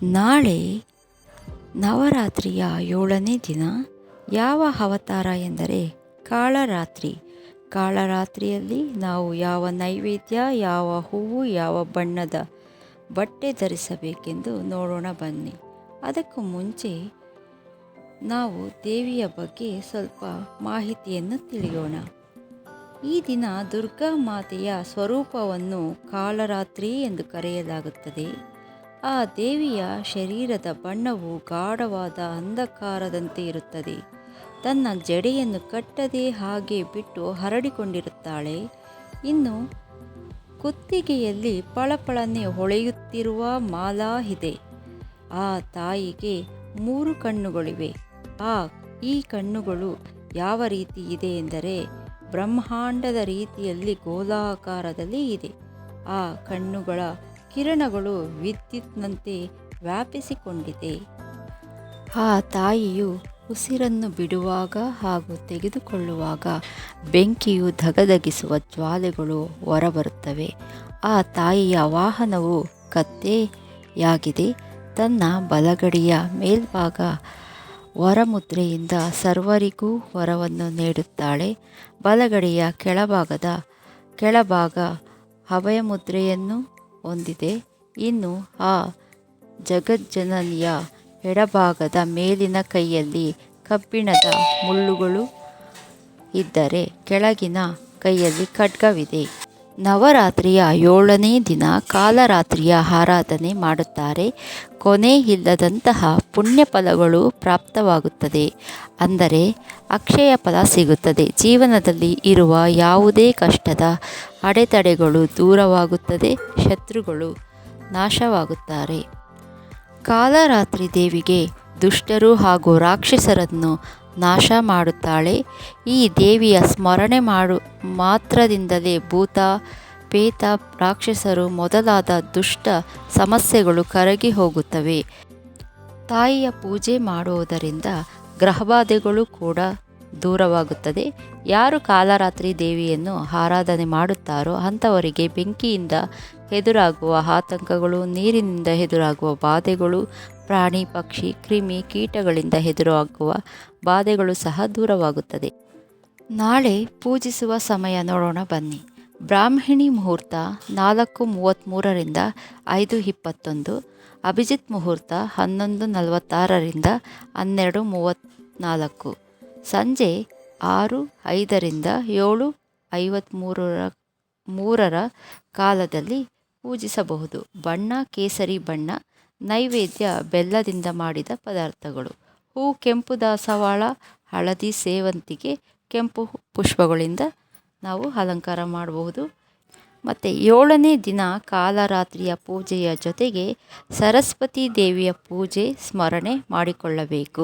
ನಾಳೆ ನವರಾತ್ರಿಯ 7ನೇ ದಿನ. ಯಾವ ಅವತಾರ ಎಂದರೆ ಕಾಳರಾತ್ರಿ. ಕಾಳರಾತ್ರಿಯಲ್ಲಿ ನಾವು ಯಾವ ನೈವೇದ್ಯ, ಯಾವ ಹೂವು, ಯಾವ ಬಣ್ಣದ ಬಟ್ಟೆ ಧರಿಸಬೇಕೆಂದು ನೋಡೋಣ ಬನ್ನಿ. ಅದಕ್ಕೂ ಮುಂಚೆ ನಾವು ದೇವಿಯ ಬಗ್ಗೆ ಸ್ವಲ್ಪ ಮಾಹಿತಿಯನ್ನು ತಿಳಿಯೋಣ. ಈ ದಿನ ದುರ್ಗಾ ಮಾತೆಯ ಸ್ವರೂಪವನ್ನು ಕಾಳರಾತ್ರಿ ಎಂದು ಕರೆಯಲಾಗುತ್ತದೆ. ಆ ದೇವಿಯ ಶರೀರದ ಬಣ್ಣವು ಗಾಢವಾದ ಅಂಧಕಾರದಂತೆ ಇರುತ್ತದೆ. ತನ್ನ ಜಡೆಯನ್ನು ಕಟ್ಟದೆ ಹಾಗೆ ಬಿಟ್ಟು ಹರಡಿಕೊಂಡಿರುತ್ತಾಳೆ. ಇನ್ನು ಕುತ್ತಿಗೆಯಲ್ಲಿ ಪಳಪಳನೆ ಹೊಳೆಯುತ್ತಿರುವ ಮಾಲಾ ಇದೆ. ಆ ತಾಯಿಗೆ 3 ಕಣ್ಣುಗಳಿವೆ. ಈ ಕಣ್ಣುಗಳು ಯಾವ ರೀತಿ ಇದೆ ಎಂದರೆ ಬ್ರಹ್ಮಾಂಡದ ರೀತಿಯಲ್ಲಿ ಗೋಲಾಕಾರದಲ್ಲಿ ಇದೆ. ಆ ಕಣ್ಣುಗಳ ಕಿರಣಗಳು ವಿದ್ಯುತ್ನಂತೆ ವ್ಯಾಪಿಸಿಕೊಂಡಿದೆ. ಆ ತಾಯಿಯು ಉಸಿರನ್ನು ಬಿಡುವಾಗ ಹಾಗೂ ತೆಗೆದುಕೊಳ್ಳುವಾಗ ಬೆಂಕಿಯು ಧಗಧಗಿಸುವ ಜ್ವಾಲೆಗಳು ಹೊರಬರುತ್ತವೆ. ಆ ತಾಯಿಯ ವಾಹನವು ಕತ್ತೆಯಾಗಿದೆ. ತನ್ನ ಬಲಗಡೆಯ ಮೇಲ್ಭಾಗ ವರಮುದ್ರೆಯಿಂದ ಸರ್ವರಿಗೂ ವರವನ್ನು ನೀಡುತ್ತಾಳೆ. ಬಲಗಡೆಯ ಕೆಳಭಾಗ ಅಭಯ ಮುದ್ರೆಯನ್ನು ಹೊಂದಿದೆ. ಇನ್ನು ಆ ಜಗಜ್ಜನನಿಯ ಎಡಭಾಗದ ಮೇಲಿನ ಕೈಯಲ್ಲಿ ಕಬ್ಬಿಣದ ಮುಳ್ಳುಗಳು ಇದ್ದರೆ ಕೆಳಗಿನ ಕೈಯಲ್ಲಿ ಖಡ್ಗವಿದೆ. ನವರಾತ್ರಿಯ 7ನೇ ದಿನ ಕಾಳರಾತ್ರಿಯ ಆರಾಧನೆ ಮಾಡುತ್ತಾರೆ. ಕೊನೆ ಇಲ್ಲದಂತಹ ಪುಣ್ಯ ಫಲಗಳು ಪ್ರಾಪ್ತವಾಗುತ್ತದೆ. ಅಂದರೆ ಅಕ್ಷಯ ಫಲ ಸಿಗುತ್ತದೆ. ಜೀವನದಲ್ಲಿ ಇರುವ ಯಾವುದೇ ಕಷ್ಟದ ಅಡೆತಡೆಗಳು ದೂರವಾಗುತ್ತದೆ. ಶತ್ರುಗಳು ನಾಶವಾಗುತ್ತಾರೆ. ಕಾಳರಾತ್ರಿ ದೇವಿಗೆ ದುಷ್ಟರು ಹಾಗೂ ರಾಕ್ಷಸರನ್ನು ನಾಶ ಮಾಡುತ್ತಾಳೆ. ಈ ದೇವಿಯ ಸ್ಮರಣೆ ಮಾತ್ರದಿಂದಲೇ ಭೂತ, ಪೇತ, ರಾಕ್ಷಸರು ಮೊದಲಾದ ದುಷ್ಟ ಸಮಸ್ಯೆಗಳು ಕರಗಿ ಹೋಗುತ್ತವೆ. ತಾಯಿಯ ಪೂಜೆ ಮಾಡುವುದರಿಂದ ಗ್ರಹಬಾಧೆಗಳು ಕೂಡ ದೂರವಾಗುತ್ತದೆ. ಯಾರು ಕಾಳರಾತ್ರಿ ದೇವಿಯನ್ನು ಆರಾಧನೆ ಮಾಡುತ್ತಾರೋ ಅಂಥವರಿಗೆ ಬೆಂಕಿಯಿಂದ ಎದುರಾಗುವ ಆತಂಕಗಳು, ನೀರಿನಿಂದ ಎದುರಾಗುವ ಬಾಧೆಗಳು, ಪ್ರಾಣಿ ಪಕ್ಷಿ ಕ್ರಿಮಿ ಕೀಟಗಳಿಂದ ಎದುರಾಗುವ ಬಾಧೆಗಳು ಸಹ ದೂರವಾಗುತ್ತದೆ. ನಾಳೆ ಪೂಜಿಸುವ ಸಮಯ ನೋಡೋಣ ಬನ್ನಿ. ಬ್ರಾಹ್ಮಣಿ ಮುಹೂರ್ತ 4:33ರಿಂದ 5:21. ಅಭಿಜಿತ್ ಮುಹೂರ್ತ 11:46ರಿಂದ 12:34. ಸಂಜೆ 6:05ರಿಂದ 7:53ರ ಕಾಲದಲ್ಲಿ ಪೂಜಿಸಬಹುದು. ಬಣ್ಣ ಕೇಸರಿ ಬಣ್ಣ. ನೈವೇದ್ಯ ಬೆಲ್ಲದಿಂದ ಮಾಡಿದ ಪದಾರ್ಥಗಳು. ಹೂ ಕೆಂಪು ದಾಸವಾಳ, ಹಳದಿ ಸೇವಂತಿಗೆ, ಕೆಂಪು ಪುಷ್ಪಗಳಿಂದ ನಾವು ಅಲಂಕಾರ ಮಾಡಬಹುದು. ಮತ್ತು 7ನೇ ದಿನ ಕಾಳರಾತ್ರಿಯ ಪೂಜೆಯ ಜೊತೆಗೆ ಸರಸ್ವತಿ ದೇವಿಯ ಪೂಜೆ ಸ್ಮರಣೆ ಮಾಡಿಕೊಳ್ಳಬೇಕು.